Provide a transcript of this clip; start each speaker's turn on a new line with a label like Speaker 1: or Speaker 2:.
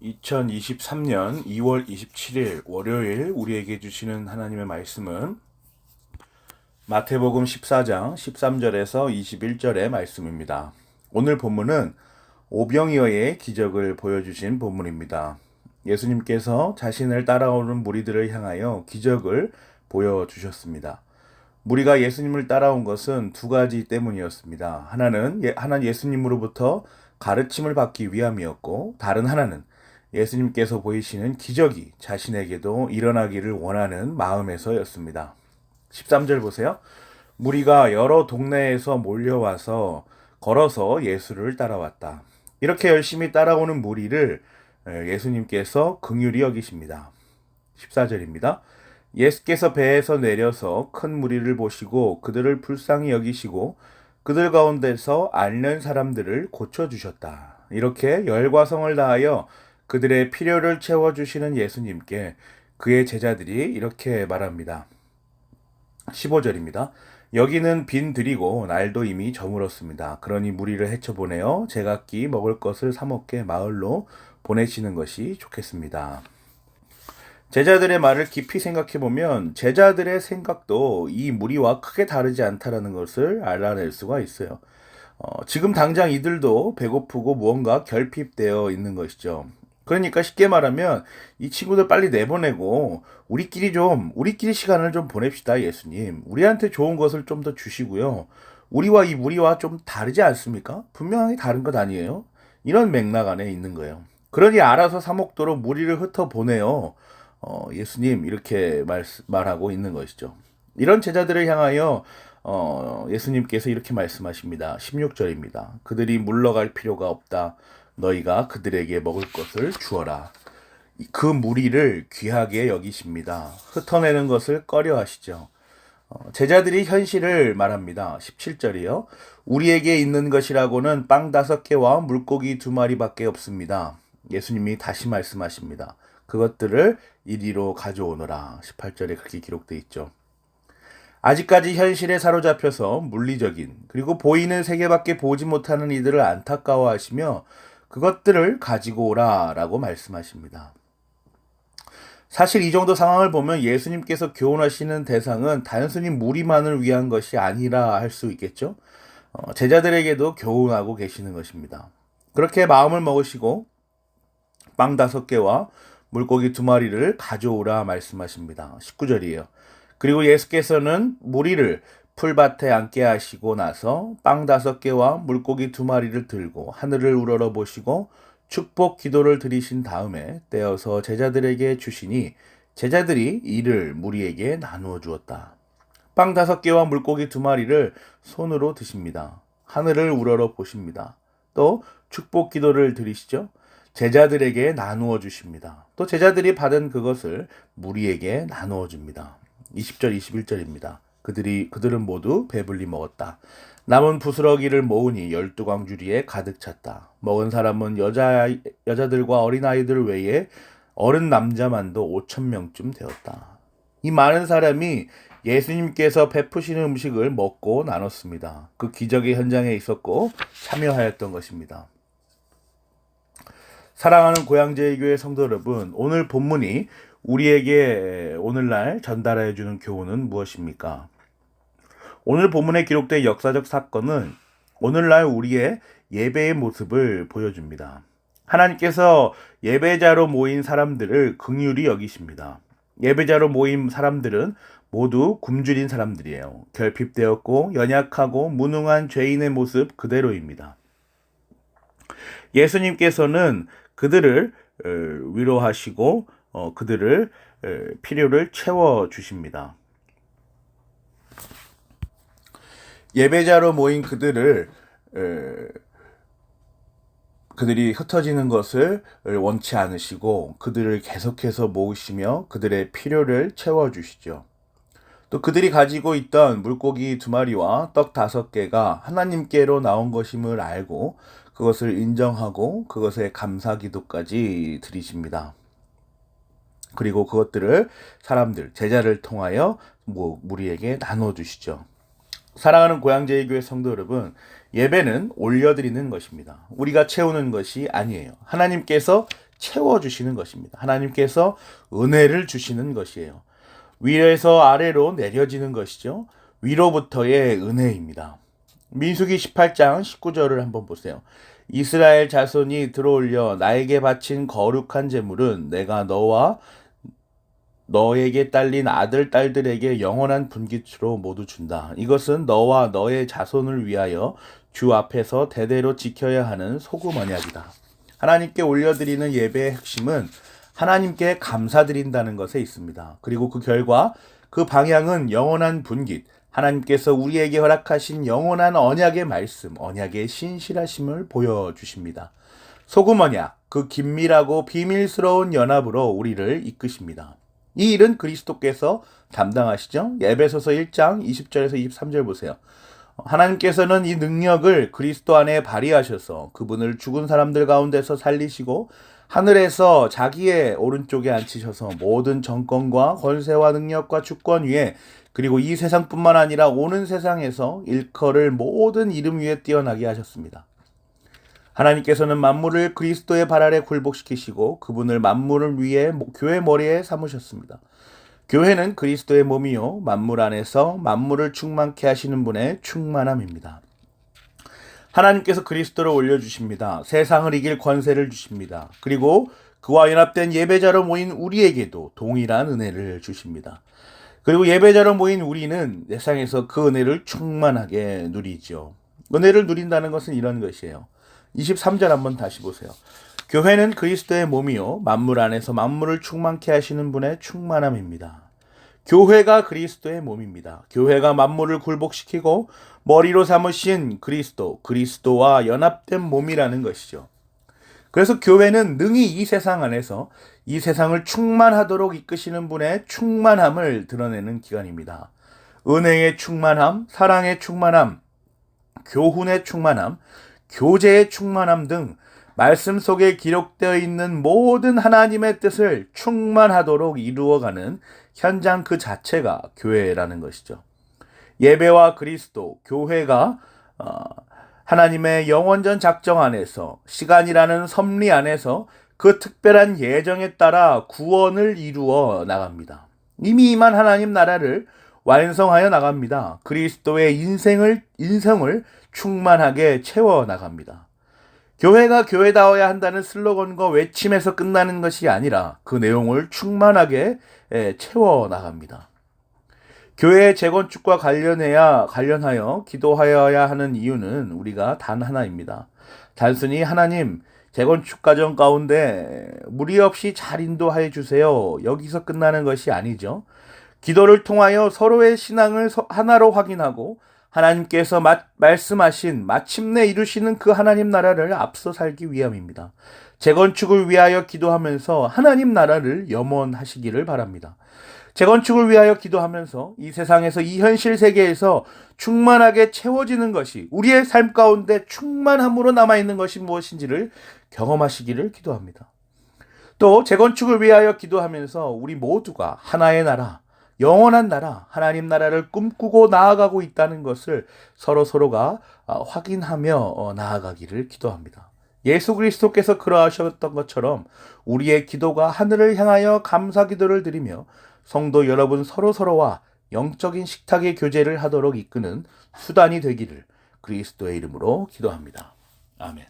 Speaker 1: 2023년 2월 27일 월요일 우리에게 주시는 하나님의 말씀은 마태복음 14장 13절에서 21절의 말씀입니다. 오늘 본문은 오병이어의 기적을 보여주신 본문입니다. 예수님께서 자신을 따라오는 무리들을 향하여 기적을 보여주셨습니다. 무리가 예수님을 따라온 것은 두 가지 때문이었습니다. 하나는 예수님으로부터 가르침을 받기 위함이었고, 다른 하나는 예수님께서 보이시는 기적이 자신에게도 일어나기를 원하는 마음에서였습니다. 13절 보세요. 무리가 여러 동네에서 몰려와서 걸어서 예수를 따라왔다. 이렇게 열심히 따라오는 무리를 예수님께서 긍휼히 여기십니다. 14절입니다. 예수께서 배에서 내려서 큰 무리를 보시고 그들을 불쌍히 여기시고 그들 가운데서 앓는 사람들을 고쳐주셨다. 이렇게 열과 성을 다하여 그들의 필요를 채워주시는 예수님께 그의 제자들이 이렇게 말합니다. 15절입니다. 여기는 빈들이고 날도 이미 저물었습니다. 그러니 무리를 헤쳐보내어 제각기 먹을 것을 사 먹게 마을로 보내시는 것이 좋겠습니다. 제자들의 말을 깊이 생각해보면 제자들의 생각도 이 무리와 크게 다르지 않다라는 것을 알아낼 수가 있어요. 지금 당장 이들도 배고프고 무언가 결핍되어 있는 것이죠. 그러니까 쉽게 말하면 이 친구들 빨리 내보내고 우리끼리 시간을 좀 보냅시다, 예수님. 우리한테 좋은 것을 좀 더 주시고요. 우리와 이 무리와 좀 다르지 않습니까? 분명히 다른 것 아니에요? 이런 맥락 안에 있는 거예요. 그러니 알아서 사 먹도록 무리를 흩어보내요. 예수님 이렇게 말하고 있는 것이죠. 이런 제자들을 향하여 예수님께서 이렇게 말씀하십니다. 16절입니다. 그들이 물러갈 필요가 없다. 너희가 그들에게 먹을 것을 주어라. 그 무리를 귀하게 여기십니다. 흩어내는 것을 꺼려하시죠. 제자들이 현실을 말합니다. 17절이요. 우리에게 있는 것이라고는 빵 5개와 물고기 2마리밖에 없습니다. 예수님이 다시 말씀하십니다. 그것들을 이리로 가져오너라. 18절에 그렇게 기록되어 있죠. 아직까지 현실에 사로잡혀서 물리적인 그리고 보이는 세계밖에 보지 못하는 이들을 안타까워하시며 그것들을 가지고 오라 라고 말씀하십니다. 사실 이 정도 상황을 보면 예수님께서 교훈하시는 대상은 단순히 무리만을 위한 것이 아니라 할 수 있겠죠. 제자들에게도 교훈하고 계시는 것입니다. 그렇게 마음을 먹으시고 빵 5개와 물고기 2마리를 가져오라 말씀하십니다. 19절이에요. 그리고 예수께서는 무리를 풀밭에 앉게 하시고 나서 빵 5개와 물고기 2마리를 들고 하늘을 우러러 보시고 축복 기도를 드리신 다음에 떼어서 제자들에게 주시니 제자들이 이를 무리에게 나누어 주었다. 빵 5개와 물고기 2마리를 손으로 드십니다. 하늘을 우러러 보십니다. 또 축복 기도를 드리시죠. 제자들에게 나누어 주십니다. 또 제자들이 받은 그것을 무리에게 나누어 줍니다. 20절 21절입니다. 그들은 모두 배불리 먹었다. 남은 부스러기를 모으니 12광주리에 가득 찼다. 먹은 사람은 여자들과 어린아이들 외에 어른 남자만도 5,000명쯤 되었다. 이 많은 사람이 예수님께서 베푸시는 음식을 먹고 나눴습니다. 그 기적의 현장에 있었고 참여하였던 것입니다. 사랑하는 고양제일교회 성도 여러분, 오늘 본문이 우리에게 오늘날 전달해 주는 교훈은 무엇입니까? 오늘 본문에 기록된 역사적 사건은 오늘날 우리의 예배의 모습을 보여줍니다. 하나님께서 예배자로 모인 사람들을 긍휼히 여기십니다. 예배자로 모인 사람들은 모두 굶주린 사람들이에요. 결핍되었고 연약하고 무능한 죄인의 모습 그대로입니다. 예수님께서는 그들을 위로하시고 그들을 필요를 채워주십니다. 예배자로 모인 그들이 흩어지는 것을 원치 않으시고 그들을 계속해서 모으시며 그들의 필요를 채워주시죠. 또 그들이 가지고 있던 물고기 2마리와 떡 5개가 하나님께로 나온 것임을 알고 그것을 인정하고 그것에 감사 기도까지 드리십니다. 그리고 그것들을 제자를 통하여 무리에게 나눠주시죠. 사랑하는 고양제일교회 성도 여러분, 예배는 올려드리는 것입니다. 우리가 채우는 것이 아니에요. 하나님께서 채워주시는 것입니다. 하나님께서 은혜를 주시는 것이에요. 위에서 아래로 내려지는 것이죠. 위로부터의 은혜입니다. 민수기 18장 19절을 한번 보세요. 이스라엘 자손이 들어올려 나에게 바친 거룩한 제물은 내가 너와 너에게 딸린 아들, 딸들에게 영원한 분깃으로 모두 준다. 이것은 너와 너의 자손을 위하여 주 앞에서 대대로 지켜야 하는 소금 언약이다. 하나님께 올려드리는 예배의 핵심은 하나님께 감사드린다는 것에 있습니다. 그리고 그 결과 그 방향은 영원한 분깃, 하나님께서 우리에게 허락하신 영원한 언약의 말씀, 언약의 신실하심을 보여주십니다. 소금 언약, 그 긴밀하고 비밀스러운 연합으로 우리를 이끄십니다. 이 일은 그리스도께서 담당하시죠. 에베소서 1장 20절에서 23절 보세요. 하나님께서는 이 능력을 그리스도 안에 발휘하셔서 그분을 죽은 사람들 가운데서 살리시고 하늘에서 자기의 오른쪽에 앉히셔서 모든 정권과 권세와 능력과 주권 위에 그리고 이 세상뿐만 아니라 오는 세상에서 일컬을 모든 이름 위에 뛰어나게 하셨습니다. 하나님께서는 만물을 그리스도의 발 아래 굴복시키시고 그분을 만물을 위해 교회 머리에 삼으셨습니다. 교회는 그리스도의 몸이요 만물 안에서 만물을 충만케 하시는 분의 충만함입니다. 하나님께서 그리스도를 올려주십니다. 세상을 이길 권세를 주십니다. 그리고 그와 연합된 예배자로 모인 우리에게도 동일한 은혜를 주십니다. 그리고 예배자로 모인 우리는 세상에서 그 은혜를 충만하게 누리죠. 은혜를 누린다는 것은 이런 것이에요. 23절 한번 다시 보세요. 교회는 그리스도의 몸이요 만물 안에서 만물을 충만케 하시는 분의 충만함입니다. 교회가 그리스도의 몸입니다. 교회가 만물을 굴복시키고 머리로 삼으신 그리스도와 연합된 몸이라는 것이죠. 그래서 교회는 능히 이 세상 안에서 이 세상을 충만하도록 이끄시는 분의 충만함을 드러내는 기관입니다. 은혜의 충만함, 사랑의 충만함, 교훈의 충만함, 교제의 충만함 등 말씀 속에 기록되어 있는 모든 하나님의 뜻을 충만하도록 이루어가는 현장 그 자체가 교회라는 것이죠. 예배와 그리스도, 교회가 하나님의 영원전 작정 안에서 시간이라는 섭리 안에서 그 특별한 예정에 따라 구원을 이루어 나갑니다. 이미 임한 하나님 나라를 완성하여 나갑니다. 그리스도의 인생을 충만하게 채워 나갑니다. 교회가 교회다워야 한다는 슬로건과 외침에서 끝나는 것이 아니라 그 내용을 충만하게 채워 나갑니다. 교회의 재건축과 관련하여 기도하여야 하는 이유는 우리가 단 하나입니다. 단순히 하나님 재건축 과정 가운데 무리 없이 잘 인도하여 주세요. 여기서 끝나는 것이 아니죠. 기도를 통하여 서로의 신앙을 하나로 확인하고 하나님께서 말씀하신 마침내 이루시는 그 하나님 나라를 앞서 살기 위함입니다. 재건축을 위하여 기도하면서 하나님 나라를 염원하시기를 바랍니다. 재건축을 위하여 기도하면서 이 세상에서 이 현실 세계에서 충만하게 채워지는 것이 우리의 삶 가운데 충만함으로 남아있는 것이 무엇인지를 경험하시기를 기도합니다. 또 재건축을 위하여 기도하면서 우리 모두가 하나의 나라, 영원한 나라, 하나님 나라를 꿈꾸고 나아가고 있다는 것을 서로가 확인하며 나아가기를 기도합니다. 예수 그리스도께서 그러하셨던 것처럼 우리의 기도가 하늘을 향하여 감사 기도를 드리며 성도 여러분 서로와 영적인 식탁의 교제를 하도록 이끄는 수단이 되기를 그리스도의 이름으로 기도합니다. 아멘.